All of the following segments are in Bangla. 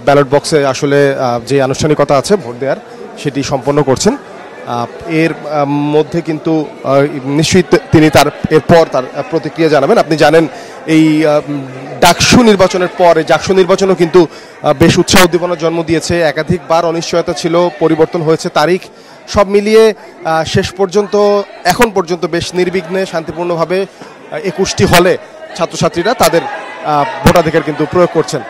ব্যালট বক্সে আসলে যে আনুষ্ঠানিকতা আছে ভোট দেওয়ার সেটি সম্পন্ন করছেন। এর মধ্যে কিন্তু নিশ্চয়ই তিনি এরপর তার প্রতিক্রিয়া জানাবেন। আপনি জানেন এই ডাকসু নির্বাচনের পর জাকসু নির্বাচনও কিন্তু বেশ উৎসাহ উদ্দীপনার জন্ম দিয়েছে। একাধিকবার অনিশ্চয়তা ছিল, পরিবর্তন হয়েছে তারিখ, সব মিলিয়ে শেষ পর্যন্ত এখন পর্যন্ত বেশ নির্বিঘ্নে শান্তিপূর্ণভাবে 21টি হলে ছাত্রছাত্রীরা তাদের ভোটাধিকার কিন্তু প্রয়োগ করছেন।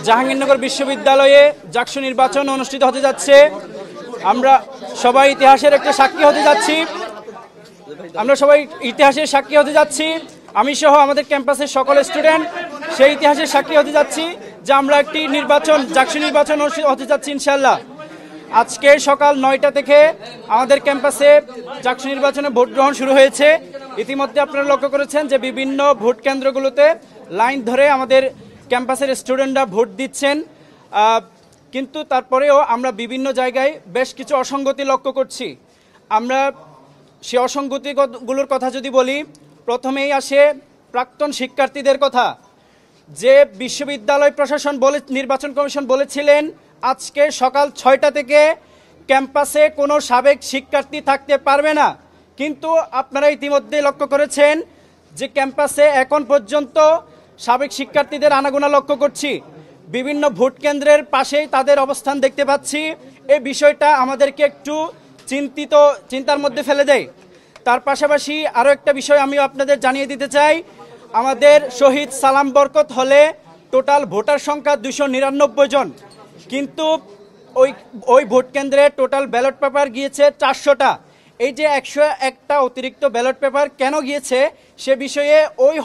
জাহাঙ্গীরনগর বিশ্ববিদ্যালয়ে জাকসু নির্বাচন অনুষ্ঠিত হতে যাচ্ছে। আমরা সবাই ইতিহাসের একটা সাক্ষী হতে যাচ্ছি। আমি সহ আমাদের ক্যাম্পাসের সকল স্টুডেন্ট সেই ইতিহাসের সাক্ষী হতে যাচ্ছি যে আমরা একটি জাকসু নির্বাচন অনুষ্ঠিত হতে যাচ্ছি ইনশাআল্লাহ। আজকে সকাল 9টা থেকে আমাদের ক্যাম্পাসে জাকসু নির্বাচনে ভোট গ্রহণ শুরু হয়েছে। ইতিমধ্যে আপনারা লক্ষ্য করেছেন যে বিভিন্ন ভোট কেন্দ্রগুলোতে লাইন ধরে আমাদের ক্যাম্পাসের স্টুডেন্টরা ভোট দিচ্ছেন, কিন্তু তারপরেও আমরা বিভিন্ন জায়গায় বেশ কিছু অসঙ্গতি লক্ষ্য করছি। আমরা সে অসঙ্গতিগুলোর কথা যদি বলি, প্রথমেই আসে প্রাক্তন শিক্ষার্থীদের কথা। যে বিশ্ববিদ্যালয় প্রশাসন নির্বাচন কমিশন বলেছিলেন আজকে সকাল 6টা থেকে ক্যাম্পাসে কোনো সাবেক শিক্ষার্থী থাকতে পারবে না, কিন্তু আপনারা ইতিমধ্যে লক্ষ্য করেছেন যে ক্যাম্পাসে এখন পর্যন্ত সাবেক শিক্ষার্থীদের আনাগোনা লক্ষ্য করছি। বিভিন্ন ভোট কেন্দ্রের পাশেই তাদের অবস্থান দেখতে পাচ্ছি। এই বিষয়টা আমাদেরকে একটু চিন্তার মধ্যে ফেলে দেয়। তার পাশাপাশি আরও একটা বিষয় আমি আপনাদের জানিয়ে দিতে চাই, আমাদের শহীদ সালাম বরকত হলে টোটাল ভোটার সংখ্যা 299 জন, কিন্তু ওই ভোট কেন্দ্রে টোটাল ব্যালট পেপার গিয়েছে 400টা। এই যে 101টা অতিরিক্ত ব্যালট পেপার কেন গিয়েছে সে বিষয়ে ওই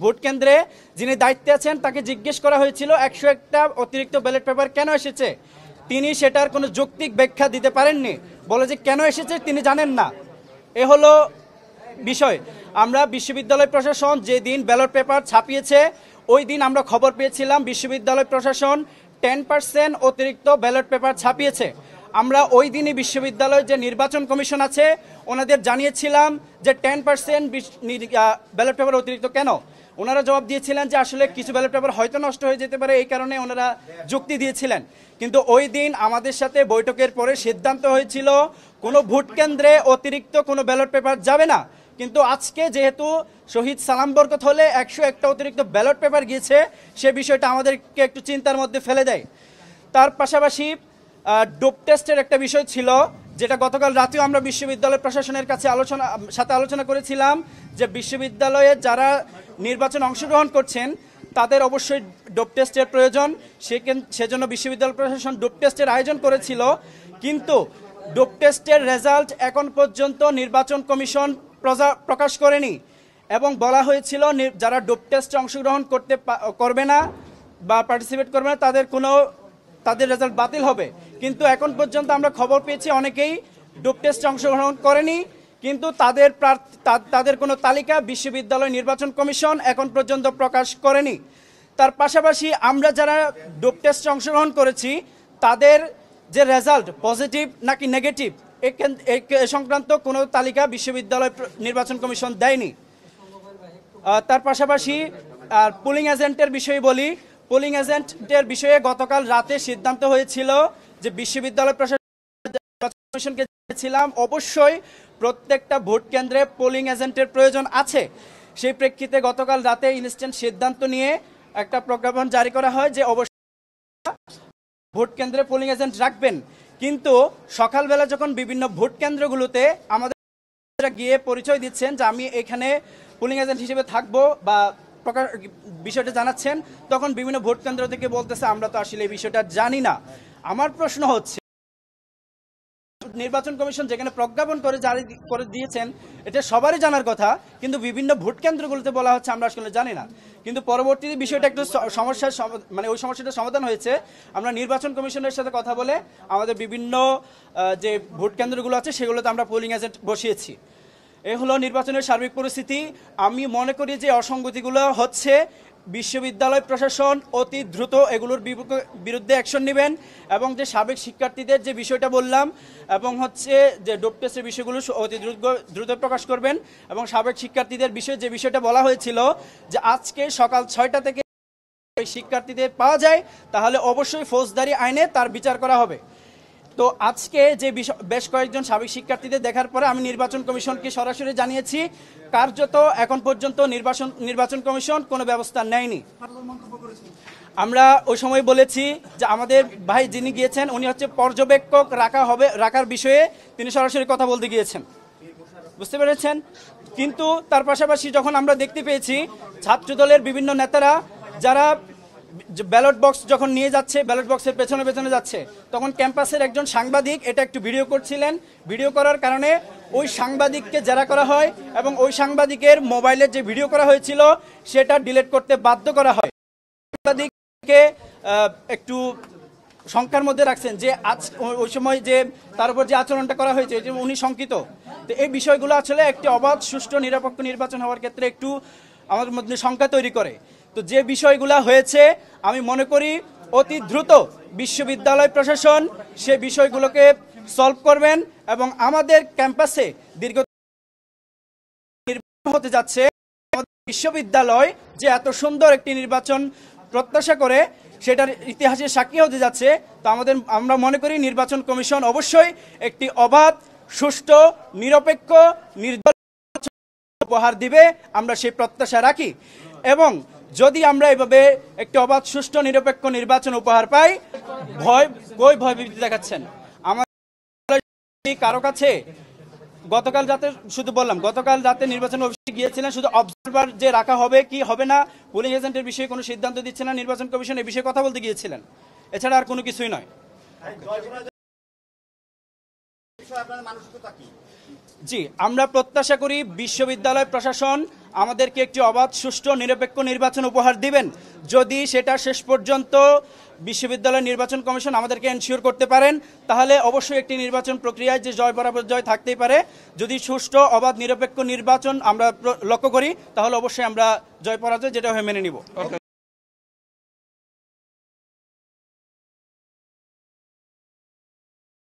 ভোট কেন্দ্রে যিনি দায়িত্বে আছেন তাকে জিজ্ঞেস করা হয়েছিল 101টা অতিরিক্ত ব্যালট পেপার কেন এসেছে। তিনি সেটার কোনো যৌক্তিক ব্যাখ্যা দিতে পারেননি, বলে যে কেন এসেছে তিনি জানেন না। এ হলো বিষয়। আমরা বিশ্ববিদ্যালয় প্রশাসন যেদিন ব্যালট পেপার ছাপিয়েছে ওই দিন আমরা খবর পেয়েছিলাম বিশ্ববিদ্যালয় প্রশাসন 10% অতিরিক্ত ব্যালট পেপার ছাপিয়েছে। আমরা ওই দিনই বিশ্ববিদ্যালয়ের যে নির্বাচন কমিশন আছে ওনাদের জানিয়েছিলাম যে 10% ব্যালট পেপার অতিরিক্ত কেন। ওনারা জবাব দিয়েছিলেন যে আসলে কিছু ব্যালট পেপার হয়তো নষ্ট হয়ে যেতে পারে, এই কারণে ওনারা যুক্তি দিয়েছিলেন। কিন্তু ওই দিন আমাদের সাথে বৈঠকের পরে সিদ্ধান্ত হয়েছিল কোনো ভোট কেন্দ্রে অতিরিক্ত কোনো ব্যালট পেপার যাবে না। কিন্তু আজকে যেহেতু শহীদ সালাম বরকত হলে 101টা অতিরিক্ত ব্যালট পেপার গিয়েছে, সে বিষয়টা আমাদেরকে একটু চিন্তার মধ্যে ফেলে দেয়। তার পাশাপাশি ডোপ টেস্টের একটা বিষয় ছিল, যেটা গতকাল রাতেও আমরা বিশ্ববিদ্যালয় প্রশাসনের কাছে আলোচনা করেছিলাম যে বিশ্ববিদ্যালয়ে যারা নির্বাচনে অংশগ্রহণ করছেন তাদের অবশ্যই ডোপ টেস্টের প্রয়োজন। সেজন্য বিশ্ববিদ্যালয় প্রশাসন ডোপ টেস্টের আয়োজন করেছিল, কিন্তু ডোপ টেস্টের রেজাল্ট এখন পর্যন্ত নির্বাচন কমিশন প্রকাশ করেনি এবং বলা হয়েছিল যারা ডোপ টেস্টে অংশগ্রহণ করবে না বা পার্টিসিপেট করবে না তাদের রেজাল্ট বাতিল হবে। কিন্তু এখন পর্যন্ত আমরা খবর পেয়েছি অনেকেই ডোপ টেস্টে অংশগ্রহণ করেনি, কিন্তু তাদের কোনো তালিকা বিশ্ববিদ্যালয় নির্বাচন কমিশন এখন পর্যন্ত প্রকাশ করেনি। তার পাশাপাশি আমরা যারা ডোপ টেস্টে অংশগ্রহণ করেছি তাদের যে রেজাল্ট পজিটিভ নাকি নেগেটিভ এ সংক্রান্ত কোনো তালিকা বিশ্ববিদ্যালয় নির্বাচন কমিশন দেয়নি। তার পাশাপাশি পুলিং এজেন্টের বিষয়ে বলি, পুলিং এজেন্টের বিষয়ে গতকাল রাতে সিদ্ধান্ত হয়েছিল যে বিশ্ববিদ্যালয় প্রশাসনকে ছিলাম অবশ্যই প্রত্যেকটা ভোট কেন্দ্রে পোলিং এজেন্টের প্রয়োজন আছে। সেই প্রেক্ষিতে গতকাল রাতে ইনস্ট্যান্ট সিদ্ধান্ত নিয়ে একটা প্রজ্ঞাপন জারি করা হয় যে অবশ্যই ভোট কেন্দ্রে পোলিং এজেন্ট রাখবেন। কিন্তু সকালবেলা যখন বিভিন্ন ভোট কেন্দ্রগুলোতে আমাদের গিয়ে পরিচয় দিচ্ছেন যে আমি এখানে পোলিং এজেন্ট হিসেবে থাকবো বা বিষয়টা জানাচ্ছেন, তখন বিভিন্ন ভোট কেন্দ্র থেকে বলতেছে আমরা তো আসলে এই বিষয়টা জানি না। আমার প্রশ্ন হচ্ছে নির্বাচন কমিশন যেখানে প্রজ্ঞাপন জারি করে দিয়েছেন এটা সবারই জানার কথা, কিন্তু বিভিন্ন ভোট কেন্দ্রগুলোতে বলা হচ্ছে আমরা আসলে জানি না। কিন্তু পরবর্তীতে বিষয়টা একটু ওই সমস্যাটা সমাধান হয়েছে। আমরা নির্বাচন কমিশনের সাথে কথা বলে আমাদের বিভিন্ন যে ভোট কেন্দ্রগুলো আছে সেগুলোতে আমরা পোলিং এজেন্ট বসিয়েছি। এ হলো নির্বাচনের সার্বিক পরিস্থিতি। আমি মনে করি যে অসঙ্গতিগুলো হচ্ছে, বিশ্ববিদ্যালয় প্রশাসন অতি দ্রুত এগুলোর বিরুদ্ধে অ্যাকশন নেবেন এবং যে সাবেক শিক্ষার্থীদের যে বিষয়টা বললাম এবং হচ্ছে যে ডোপ টেস্টের বিষয়গুলো অতি দ্রুত প্রকাশ করবেন এবং সাবেক শিক্ষার্থীদের বিষয়ে যে বিষয়টা বলা হয়েছিল যে আজকে সকাল 6টা থেকে শিক্ষার্থীদের পাওয়া যায় তাহলে অবশ্যই ফৌজদারি আইনে তার বিচার করা হবে। তো আজকে যে বেশ কয়েকজন সাবেক শিক্ষার্থীদের দেখার পরে আমি নির্বাচন কমিশনকে সরাসরি জানিয়েছি, কার্যত এখন পর্যন্ত নির্বাচন কমিশন কোনো ব্যবস্থা নেয়নি। আমরা ওই সময় বলেছি যে আমাদের ভাই যিনি গিয়েছেন উনি হচ্ছে পর্যবেক্ষক রাখার বিষয়ে তিনি সরাসরি কথা বলতে গিয়েছেন, বুঝতে পেরেছেন। কিন্তু তার পাশাপাশি যখন আমরা দেখতে পেয়েছি ছাত্রদলের বিভিন্ন নেতারা যারা ব্যালট বক্স যখন নিয়ে যাচ্ছে, ব্যালট বক্সের পেছনে পেছনে যাচ্ছে, তখন ক্যাম্পাসের একজন সাংবাদিক এটা একটু ভিডিও করছিলেন। ভিডিও করার কারণে ওই সাংবাদিককে জেরা করা হয় এবং ওই সাংবাদিকের মোবাইলের যে ভিডিও করা হয়েছিল সেটা ডিলিট করতে বাধ্য করা হয়। সাংবাদিককে একটু শঙ্কার মধ্যে রাখছেন যে আজ ওই সময় যে তার উপর যে আচরণটা করা হয়েছে যে উনি শঙ্কিত। তো এই বিষয়গুলো আসলে একটি অবাধ সুষ্ঠু নিরপেক্ষ নির্বাচন হওয়ার ক্ষেত্রে একটু আমাদের মধ্যে শঙ্কা তৈরি করে। তো যে বিষয়গুলো হয়েছে আমি মনে করি অতি দ্রুত বিশ্ববিদ্যালয় প্রশাসন সে বিষয়গুলোকে সলভ করবেন এবং আমাদের ক্যাম্পাসে দীর্ঘ নির্বাচন হতে যাচ্ছে, আমাদের বিশ্ববিদ্যালয় যে এত সুন্দর একটি নির্বাচন প্রত্যাশা করে সেটার ইতিহাসের সাক্ষী হতে যাচ্ছে। তো আমরা মনে করি নির্বাচন কমিশন অবশ্যই একটি অবাধ সুষ্ঠু নিরপেক্ষ নির্বাচন উপহার দিবে, আমরা সেই প্রত্যাশা রাখি। এবং যদি আমরা এভাবে একটি অবাধ সুষ্ঠু নিরপেক্ষ নির্বাচন উপহার পাই, ভয় ভীতি দেখাচ্ছেন আমাদের কারো কাছে। গতকাল রাতে নির্বাচন অফিসে গিয়েছিলেন, শুধু অবজারভার যে রাখা হবে কি হবে না, পুলিং এজেন্টের বিষয়ে কোনো সিদ্ধান্ত দিচ্ছে না নির্বাচন কমিশন, এই বিষয়ে কথা বলতে গিয়েছিলেন, এছাড়া আর কোনো কিছুই নয়। জি, আমরা প্রত্যাশা করি বিশ্ববিদ্যালয় প্রশাসন আমাদেরকে একটি অবাধ সুষ্ঠু নিরপেক্ষ নির্বাচন উপহার দিবেন। যদি সেটা শেষ পর্যন্ত বিশ্ববিদ্যালয় নির্বাচন কমিশন আমাদেরকে এনশিওর করতে পারেন তাহলে অবশ্যই একটি নির্বাচন প্রক্রিয়ায় যে জয় বরাবর জয় থাকতেই পারে। যদি সুষ্ঠু অবাধ নিরপেক্ষ নির্বাচন আমরা লক্ষ্য করি তাহলে অবশ্যই আমরা জয় পরাজয় যেটা হয়ে মেনে নিব।